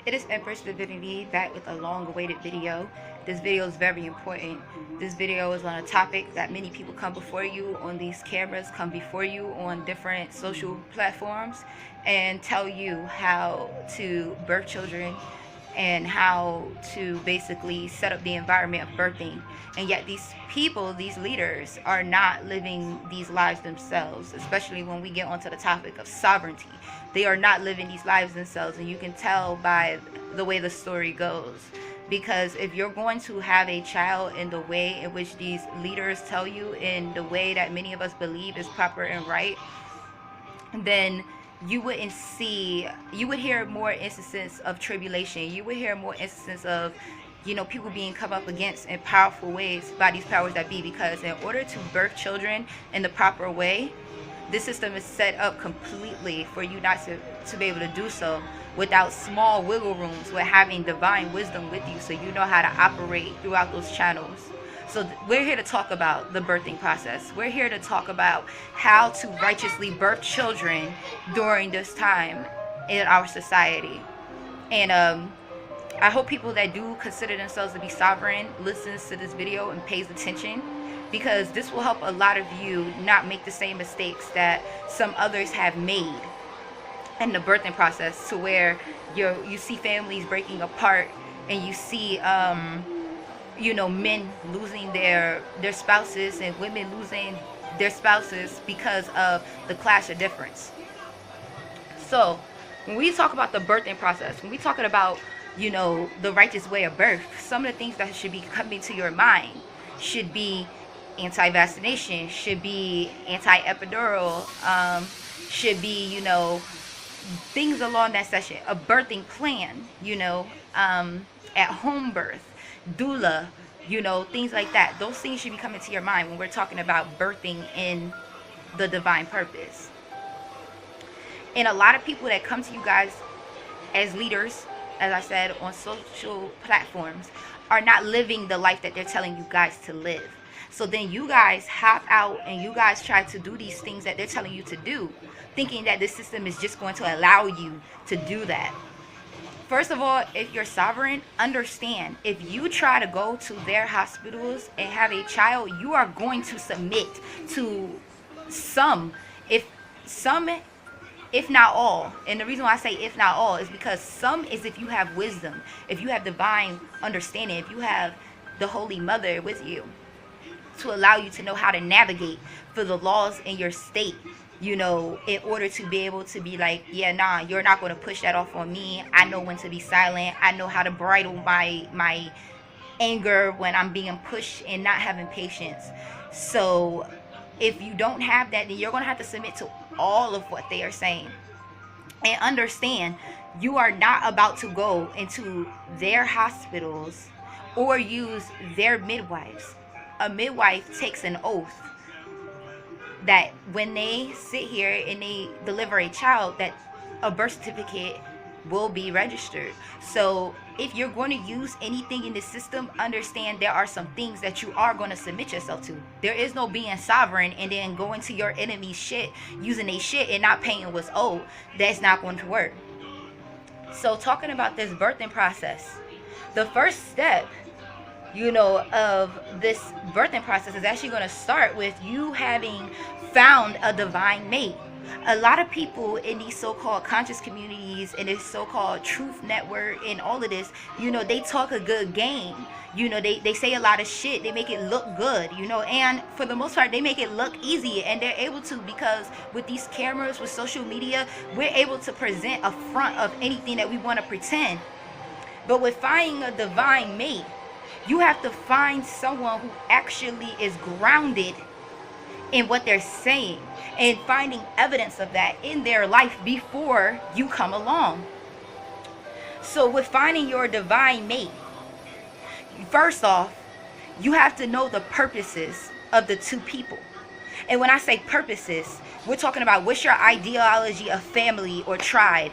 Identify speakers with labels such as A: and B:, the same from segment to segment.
A: It is Empress Divinity back with a long-awaited video. This video is very important. This video is on a topic that many people come before you on these cameras, come before you on different social platforms, and tell you how to birth children and how to basically set up the environment of birthing. And yet these people, these leaders, are not living these lives themselves, especially when we get onto the topic of sovereignty. They are not living these lives themselves, and you can tell by the way the story goes. Because if you're going to have a child in the way in which these leaders tell you, in the way that many of us believe is proper and right, then you would hear more instances of tribulation. You would hear more instances of, people being come up against in powerful ways by these powers that be. Because in order to birth children in the proper way, this system is set up completely for you not to be able to do so without small wiggle rooms, with having divine wisdom with you, so you know how to operate throughout those channels. So we're here to talk about the birthing process. We're here to talk about how to righteously birth children during this time in our society. And I hope people that do consider themselves to be sovereign listens to this video and pays attention, because this will help a lot of you not make the same mistakes that some others have made in the birthing process, to where you see families breaking apart, and you see men losing their spouses, and women losing their spouses because of the clash of difference. So when we talk about the birthing process, when we talking about the righteous way of birth, some of the things that should be coming to your mind should be anti-vaccination, should be anti-epidural, should be things along that session, a birthing plan, at home birth, doula, things like that. Those things should be coming to your mind when we're talking about birthing in the divine purpose. And a lot of people that come to you guys as leaders, as I said, on social platforms, are not living the life that they're telling you guys to live. So then you guys hop out and you guys try to do these things that they're telling you to do, thinking that this system is just going to allow you to do that. First of all, if you're sovereign, understand, if you try to go to their hospitals and have a child, you are going to submit to if not all. And the reason why I say if not all is because some is if you have wisdom, if you have divine understanding, if you have the Holy Mother with you to allow you to know how to navigate for the laws in your state, in order to be able to be like, yeah, nah, you're not going to push that off on me. I know when to be silent. I know how to bridle my anger when I'm being pushed and not having patience. So if you don't have that, then you're going to have to submit to all of what they are saying. And understand, you are not about to go into their hospitals or use their midwives. A midwife takes an oath that when they sit here and they deliver a child, that a birth certificate will be registered. So if you're going to use anything in the system, understand there are some things that you are going to submit yourself to. There is no being sovereign and then going to your enemy's shit, using their shit and not paying what's owed. That's not going to work. So talking about this birthing process, the first step of this birthing process is actually going to start with you having found a divine mate. A lot of people in these so-called conscious communities, in this so-called truth network, and all of this, they talk a good game. They say a lot of shit. They make it look good, and for the most part, they make it look easy, and they're able to, because with these cameras, with social media, we're able to present a front of anything that we want to pretend. But with finding a divine mate, you have to find someone who actually is grounded in what they're saying and finding evidence of that in their life before you come along. So with finding your divine mate, first off, you have to know the purposes of the two people. And when I say purposes, we're talking about, what's your ideology of family or tribe?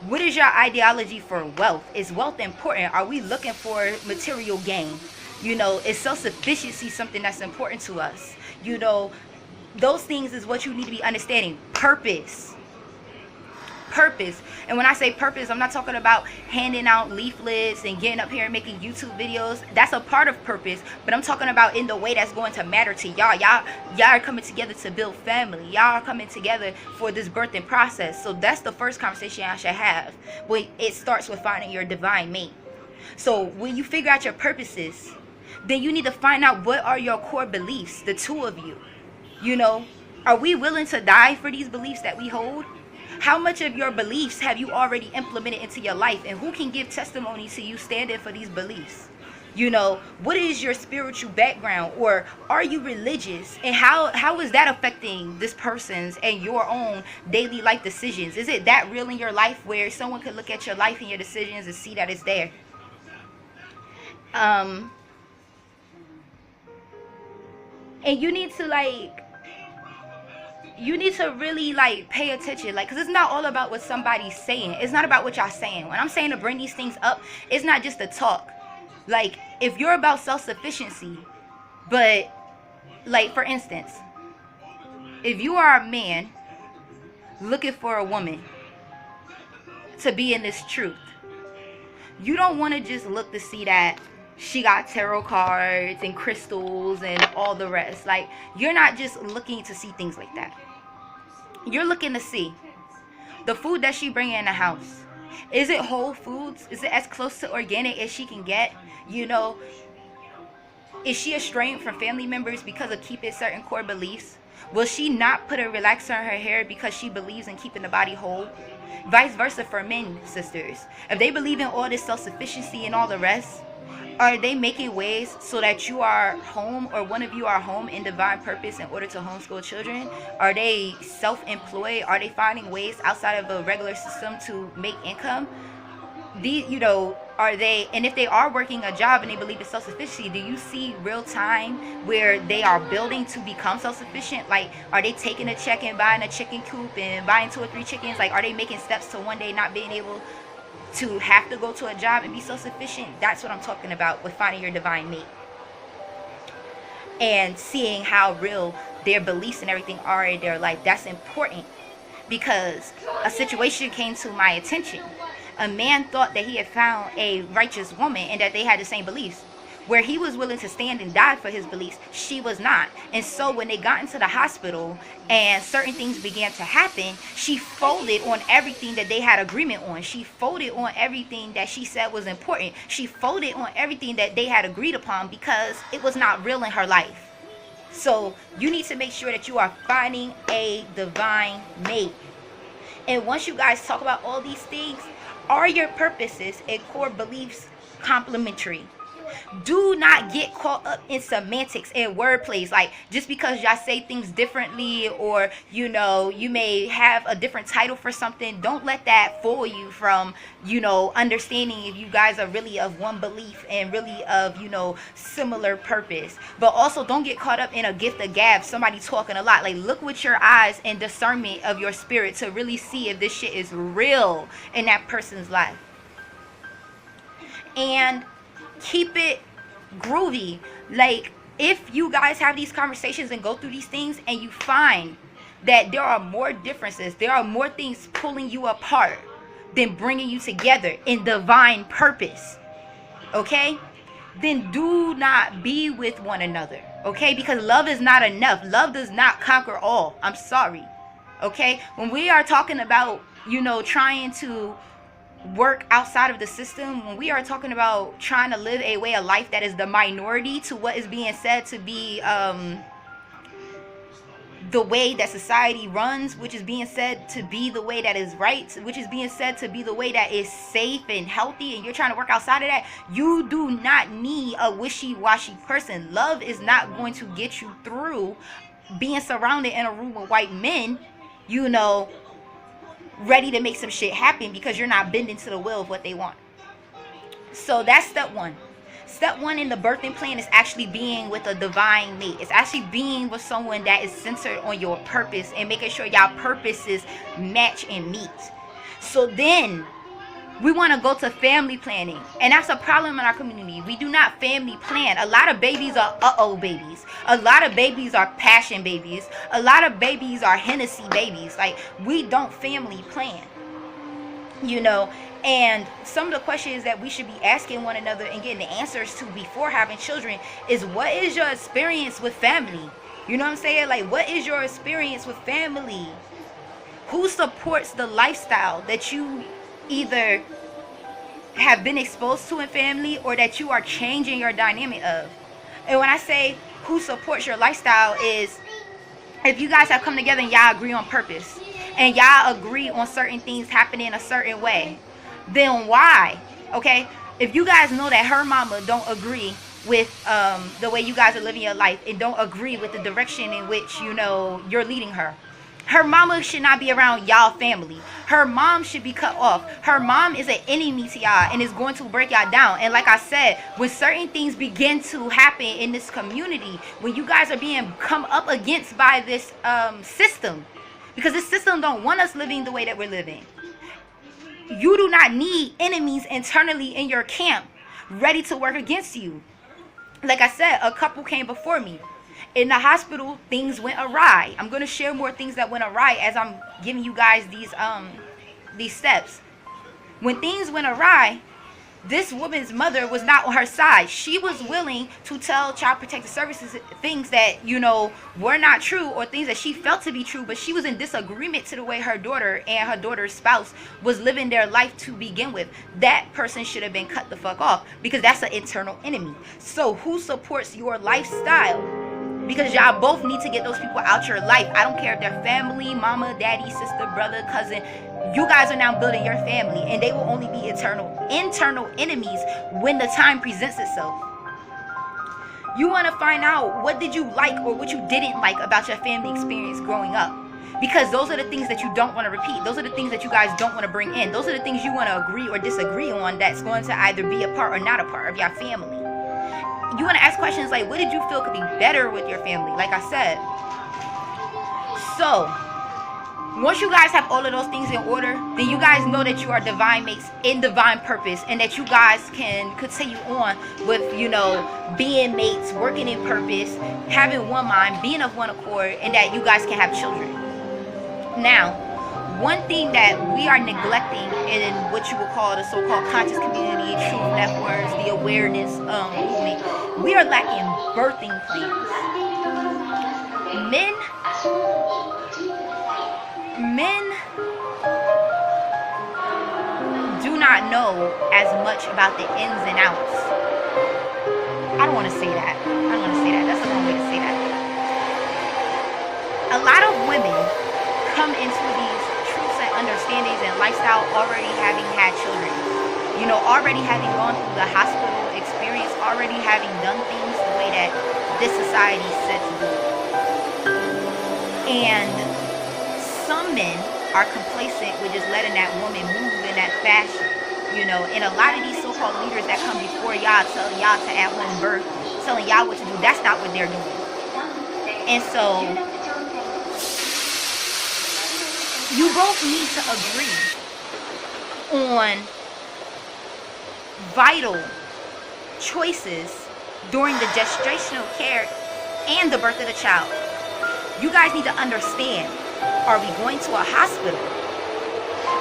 A: What is your ideology for wealth? Is wealth important? Are we looking for material gain? Is self-sufficiency something that's important to us? Those things is what you need to be understanding. Purpose. purpose. And when I say purpose, I'm not talking about handing out leaflets and getting up here and making YouTube videos. That's a part of purpose, but I'm talking about in the way that's going to matter to y'all. Y'all are coming together to build family. Y'all are coming together for this birthing process. So that's the first conversation I should have. But it starts with finding your divine mate. So when you figure out your purposes, then you need to find out what are your core beliefs, the two of you. You know, are we willing to die for these beliefs that we hold? How much of your beliefs have you already implemented into your life? And who can give testimony to you standing for these beliefs? You know, what is your spiritual background? Or are you religious? And how is that affecting this person's and your own daily life decisions? Is it that real in your life where someone could look at your life and your decisions and see that it's there? And you need to really pay attention, because it's not all about what somebody's saying. It's not about what y'all saying. When I'm saying to bring these things up, it's not just a talk. If you're about self-sufficiency, but for instance, if you are a man looking for a woman to be in this truth, you don't want to just look to see that she got tarot cards and crystals and all the rest. You're not just looking to see things like that. You're looking to see the food that she bring in the house. Is it whole foods? Is it as close to organic as she can get? You know, is she estranged from family members because of keeping certain core beliefs? Will she not put a relaxer in her hair because she believes in keeping the body whole? Vice versa for men, sisters. If they believe in all this self-sufficiency and all the rest, are they making ways so that you are home, or one of you are home in divine purpose in order to homeschool children? Are they self-employed? Are they finding ways outside of a regular system to make income? Are they, and if they are working a job and they believe in self-sufficiency, do you see real time where they are building to become self-sufficient? Are they taking a check and buying a chicken coop and buying 2 or 3 chickens? Are they making steps to one day not being able to have to go to a job and be self-sufficient? That's what I'm talking about with finding your divine mate and seeing how real their beliefs and everything are in their life. That's important, because a situation came to my attention. A man thought that he had found a righteous woman and that they had the same beliefs. Where he was willing to stand and die for his beliefs, she was not. And so when they got into the hospital and certain things began to happen, she folded on everything that they had agreement on. She folded on everything that she said was important. She folded on everything that they had agreed upon because it was not real in her life. So you need to make sure that you are finding a divine mate. And once you guys talk about all these things, are your purposes and core beliefs complementary? Do not get caught up in semantics and wordplays. Just because y'all say things differently, or you may have a different title for something, don't let that fool you from understanding if you guys are really of one belief and really of similar purpose. But also don't get caught up in a gift of gab, somebody talking a lot. Look with your eyes and discernment of your spirit to really see if this shit is real in that person's life. And keep it groovy. If you guys have these conversations and go through these things and you find that there are more differences, there are more things pulling you apart than bringing you together in divine purpose, okay, then do not be with one another, okay? Because love is not enough. Love does not conquer all. I'm sorry, okay? When we are talking about trying to work outside of the system, when we are talking about trying to live a way of life that is the minority to what is being said to be the way that society runs, which is being said to be the way that is right, which is being said to be the way that is safe and healthy, and you're trying to work outside of that, you do not need a wishy-washy person. Love is not going to get you through being surrounded in a room with white men, ready to make some shit happen because you're not bending to the will of what they want. So that's step one. Step one in the birthing plan is actually being with a divine mate. It's actually being with someone that is centered on your purpose and making sure y'all purposes match and meet. So then we want to go to family planning, and that's a problem in our community. We do not family plan. A lot of babies are babies. A lot of babies are passion babies. A lot of babies are Hennessy babies. We don't family plan. you know. And some of the questions that we should be asking one another and getting the answers to before having children is, what is your experience with family? You know what I'm saying? Like, what is your experience with family? Who supports the lifestyle that you either have been exposed to in family or that you are changing your dynamic of? And when I say who supports your lifestyle, is if you guys have come together and y'all agree on purpose and y'all agree on certain things happening a certain way, then why? Okay, if you guys know that her mama don't agree with the way you guys are living your life and don't agree with the direction in which, you know, you're leading her, her mama should not be around y'all family. Her mom should be cut off. Her mom is an enemy to y'all and is going to break y'all down. And like I said, when certain things begin to happen in this community, when you guys are being come up against by this system, because this system don't want us living the way that we're living. You do not need enemies internally in your camp ready to work against you. Like I said, a couple came before me. In the hospital, things went awry. I'm going to share more things that went awry as I'm giving you guys these steps. When things went awry, this woman's mother was not on her side. She was willing to tell Child Protective Services things that, you know, were not true, or things that she felt to be true, but she was in disagreement to the way her daughter and her daughter's spouse was living their life to begin with. That person should have been cut the fuck off, because that's an internal enemy. So who supports your lifestyle? Because y'all both need to get those people out your life. I don't care if they're family, mama, daddy, sister, brother, cousin. You guys are now building your family, and they will only be internal enemies when the time presents itself. You want to find out what did you like or what you didn't like about your family experience growing up. Because those are the things that you don't want to repeat. Those are the things that you guys don't want to bring in. Those are the things you want to agree or disagree on, that's going to either be a part or not a part of your family. You want to ask questions like, what did you feel could be better with your family? Like I said. So, once you guys have all of those things in order, then you guys know that you are divine mates in divine purpose, and that you guys can continue on with, you know, being mates, working in purpose, having one mind, being of one accord, and that you guys can have children. Now, one thing that we are neglecting in what you would call the so-called conscious community, truth networks, the awareness movement, we are lacking birthing plans. Men do not know as much about the ins and outs. I don't want to say that. That's the wrong way to say that. A lot of women come into these truths and understandings and lifestyle already having had children. You know, already having gone through the hospital experience, already having done things the way that this society said to do. And some men are complacent with just letting that woman move in that fashion. You know, and a lot of these so-called leaders that come before y'all, telling y'all to at home birth, telling y'all what to do, that's not what they're doing. And so you both need to agree on vital choices during the gestational care and the birth of the child. You guys need to understand, are we going to a hospital?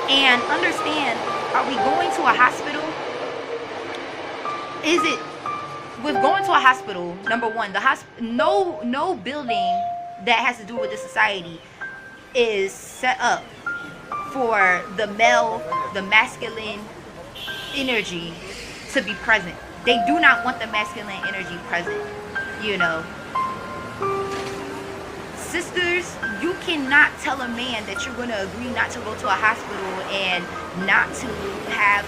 A: And understand, are we going to a hospital? Is it, with going to a hospital, number one, no building that has to do with the society is set up for the masculine energy to be present. They do not want the masculine energy present, you know. Sisters, you cannot tell a man that you're going to agree not to go to a hospital and not to have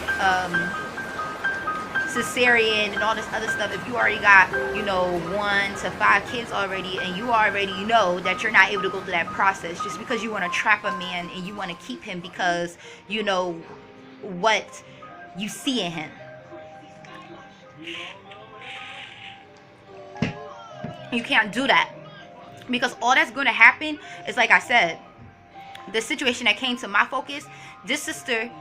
A: cesarean and all this other stuff if you already got, you know, 1 to 5 kids already, and you already know that you're not able to go through that process just because you want to trap a man and you want to keep him because you know what you see in him. You can't do that, because all that's going to happen is, like I said, the situation that came to my focus, this sister,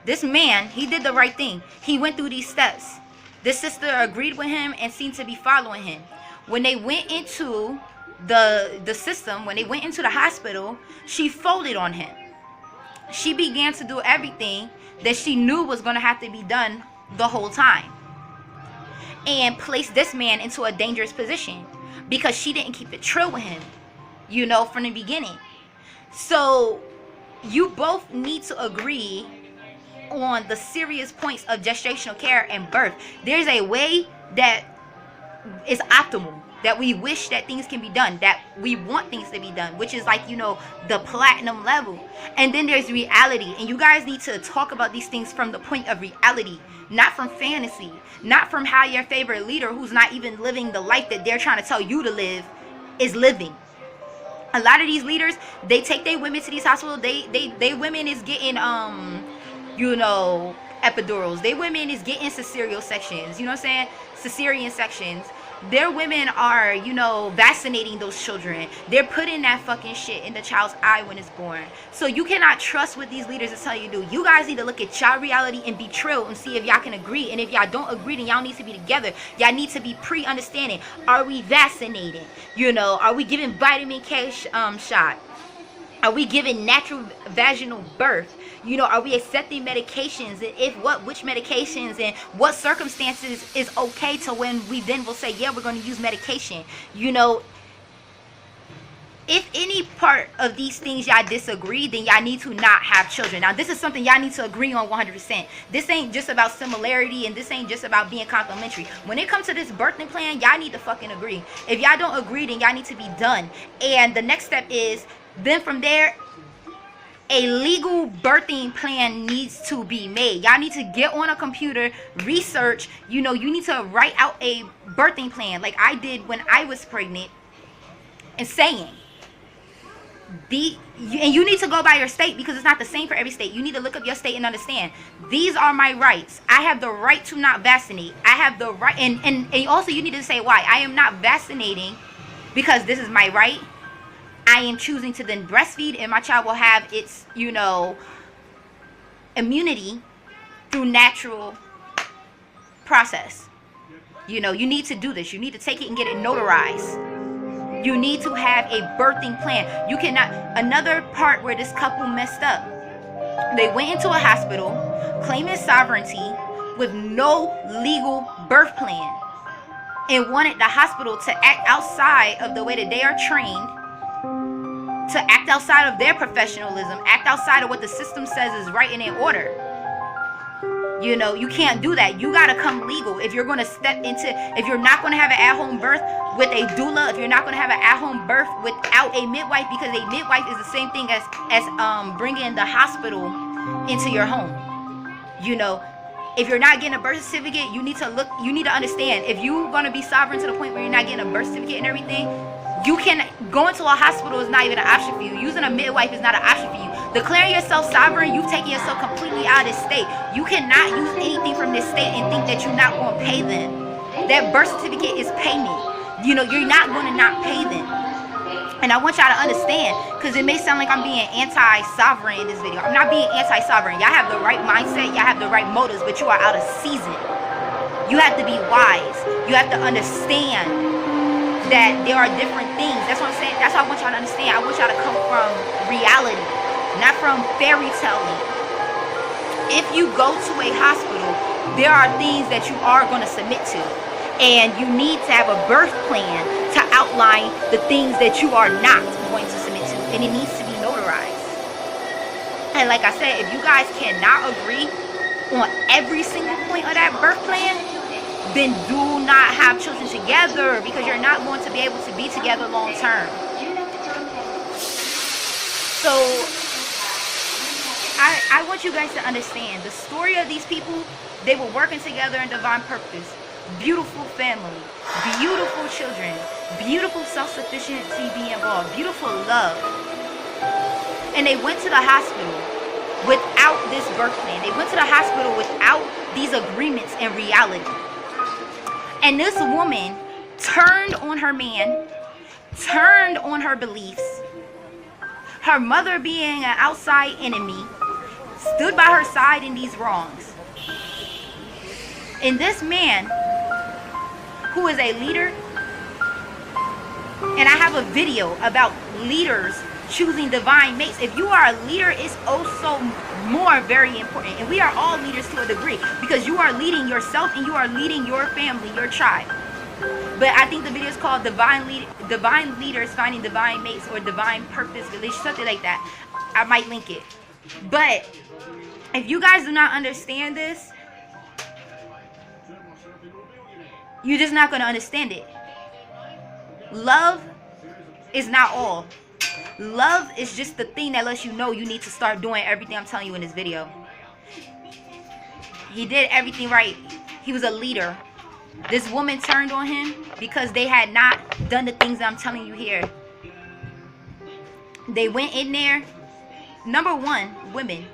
A: this man, he did the right thing. He went through these steps. This sister agreed with him and seemed to be following him. When they went into the system, when they went into the hospital, she folded on him. She began to do everything that she knew was going to have to be done the whole time, and placed this man into a dangerous position because she didn't keep it true with him, you know, from the beginning. So you both need to agree on the serious points of gestational care and birth. There's a way that is optimal, that we wish that things can be done, that we want things to be done, which is like, you know, the platinum level. And then there's reality, and you guys need to talk about these things from the point of reality, not from fantasy, not from how your favorite leader, who's not even living the life that they're trying to tell you to live, is living. A lot of these leaders, they take their women to these hospitals. They women is getting you know, epidurals. They women is getting cesarean sections. You know what I'm saying? Cesarean sections. Their women are, you know, vaccinating those children. They're putting that fucking shit in the child's eye when it's born. So you cannot trust what these leaders are telling you to do. You guys need to look at y'all reality and be true and see if y'all can agree. And if y'all don't agree, then y'all need to be together. Y'all need to be pre-understanding. Are we vaccinating? You know, are we giving vitamin K shot? Are we giving natural vaginal birth? You know, are we accepting medications? And if what, which medications and what circumstances is okay to when we then will say, yeah, we're going to use medication. You know, if any part of these things y'all disagree, then y'all need to not have children. Now, this is something y'all need to agree on 100%. This ain't just about similarity, and this ain't just about being complementary. When it comes to this birthing plan, y'all need to fucking agree. If y'all don't agree, then y'all need to be done. And the next step is, then from there, a legal birthing plan needs to be made. Y'all need to get on a computer, research. You know, you need to write out a birthing plan like I did when I was pregnant, and saying, and you need to go by your state, because it's not the same for every state. You need to look up your state and understand, these are my rights. I have the right to not vaccinate. I have the right, and also you need to say why. I am not vaccinating because this is my right. I am choosing to then breastfeed, and my child will have its, you know, immunity through natural process. You know, you need to do this. You need to take it and get it notarized. You need to have a birthing plan. You cannot, another part where this couple messed up, they went into a hospital claiming sovereignty with no legal birth plan, and wanted the hospital to act outside of the way that they are trained, to act outside of their professionalism, act outside of what the system says is right and in order. You know, you can't do that. You gotta come legal if you're gonna step into, if you're not gonna have an at-home birth with a doula, if you're not gonna have an at-home birth without a midwife, because a midwife is the same thing as bringing the hospital into your home. You know, if you're not getting a birth certificate, you need to look, you need to understand, if you're gonna be sovereign to the point where you're not getting a birth certificate and everything, you can, going to a hospital is not even an option for you. Using a midwife is not an option for you. Declaring yourself sovereign, you've taken yourself completely out of this state. You cannot use anything from this state and think that you're not going to pay them. That birth certificate is payment. You know, you're not going to not pay them. And I want y'all to understand, because it may sound like I'm being anti-sovereign in this video. I'm not being anti-sovereign. Y'all have the right mindset. Y'all have the right motives, but you are out of season. You have to be wise. You have to understand that there are different things. That's what I'm saying. That's what I want y'all to understand. I want y'all to come from reality, not from fairy telling. If you go to a hospital, there are things that you are going to submit to, and you need to have a birth plan to outline the things that you are not going to submit to, and it needs to be notarized. And like I said, if you guys cannot agree on every single point of that birth plan, then do not have children together, because you're not going to be able to be together long term. So I want you guys to understand the story of these people. They were working together in divine purpose. Beautiful family, beautiful children, beautiful self-sufficiency being involved, beautiful love. And they went to the hospital without this birth plan. They went to the hospital without these agreements in reality. And this woman turned on her man, turned on her beliefs. Her mother, being an outside enemy, stood by her side in these wrongs. And this man, who is a leader, and I have a video about leaders choosing divine mates. If you are a leader, it's also more very important. And we are all leaders to a degree, because you are leading yourself and you are leading your family, your tribe. But I think the video is called Divine Leaders Finding Divine Mates, or Divine Purpose Relationship, something like that. I might link it. But if you guys do not understand this, you're just not going to understand it. Love is not all. Love is just the thing that lets you know you need to start doing everything I'm telling you in this video. He did everything right. He was a leader. This woman turned on him because they had not done the things that I'm telling you here. They went in there. Number one, women,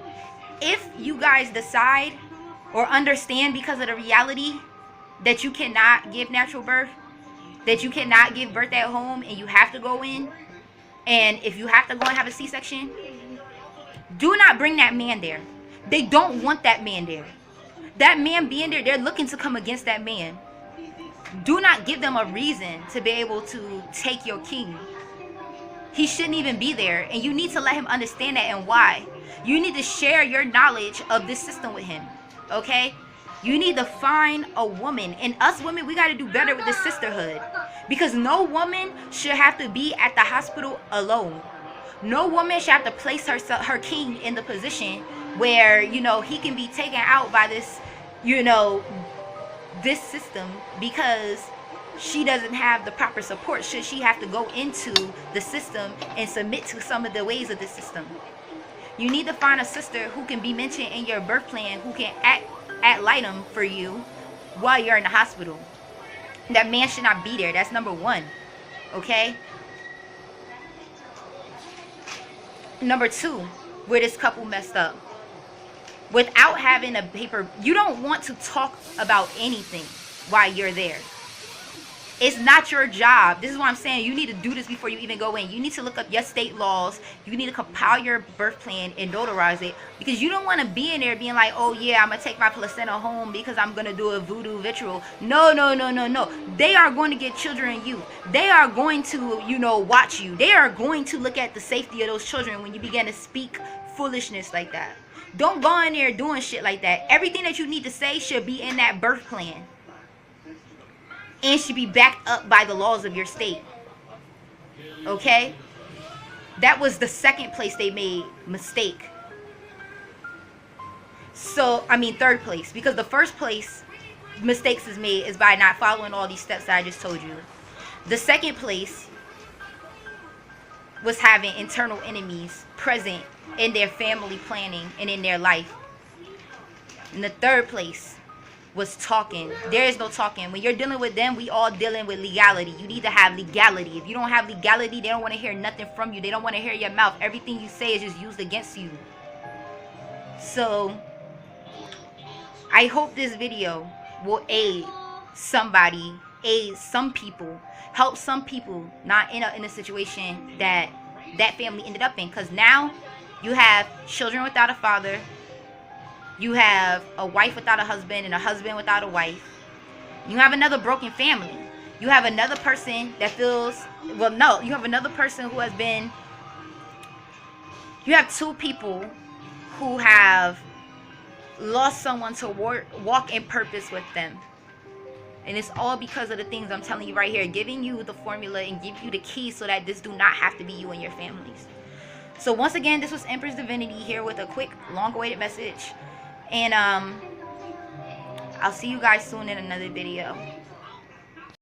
A: if you guys decide or understand because of the reality that you cannot give natural birth, that you cannot give birth at home and you have to go in, and if you have to go and have a C-section, do not bring that man there. They don't want that man there. That man being there, they're looking to come against that man. Do not give them a reason to be able to take your king. He shouldn't even be there, and you need to let him understand that and why. You need to share your knowledge of this system with him, okay? You need to find a woman. And us women, we got to do better with this sisterhood. Because no woman should have to be at the hospital alone. No woman should have to place her king in the position where, you know, he can be taken out by this, you know, this system, because she doesn't have the proper support. Should she have to go into the system and submit to some of the ways of the system? You need to find a sister who can be mentioned in your birth plan, who can act litem for you while you're in the hospital. That man should not be there. That's number one. Okay? Number two, where this couple messed up. Without having a paper, you don't want to talk about anything while you're there. It's not your job. This is what I'm saying. You need to do this before you even go in. You need to look up your state laws. You need to compile your birth plan and notarize it. Because you don't want to be in there being like, oh yeah, I'm going to take my placenta home because I'm going to do a voodoo ritual. No, no, no, no, no. They are going to get children and youth. They are going to, you know, watch you. They are going to look at the safety of those children when you begin to speak foolishness like that. Don't go in there doing shit like that. Everything that you need to say should be in that birth plan. And should be backed up by the laws of your state. Okay? That was the second place they made mistake. So, I mean third place. Because the first place mistakes is made is by not following all these steps that I just told you. The second place was having internal enemies present in their family planning and in their life. And the third place was talking. There is no talking. When you're dealing with them, we all dealing with legality. You need to have legality. If you don't have legality, they don't want to hear nothing from you. They don't want to hear your mouth. Everything you say is just used against you. So I hope this video will aid somebody, aid some people, help some people not end up in a situation that that family ended up in. Because now you have children without a father. You have a wife without a husband and a husband without a wife. You have another broken family. You have another person that feels, well, no, you have another person who has been, you have two people who have lost someone to walk in purpose with them. And it's all because of the things I'm telling you right here, giving you the formula and give you the key so that this do not have to be you and your families. So once again, this was Empress Divinity here with a quick, long-awaited message. And I'll see you guys soon in another video.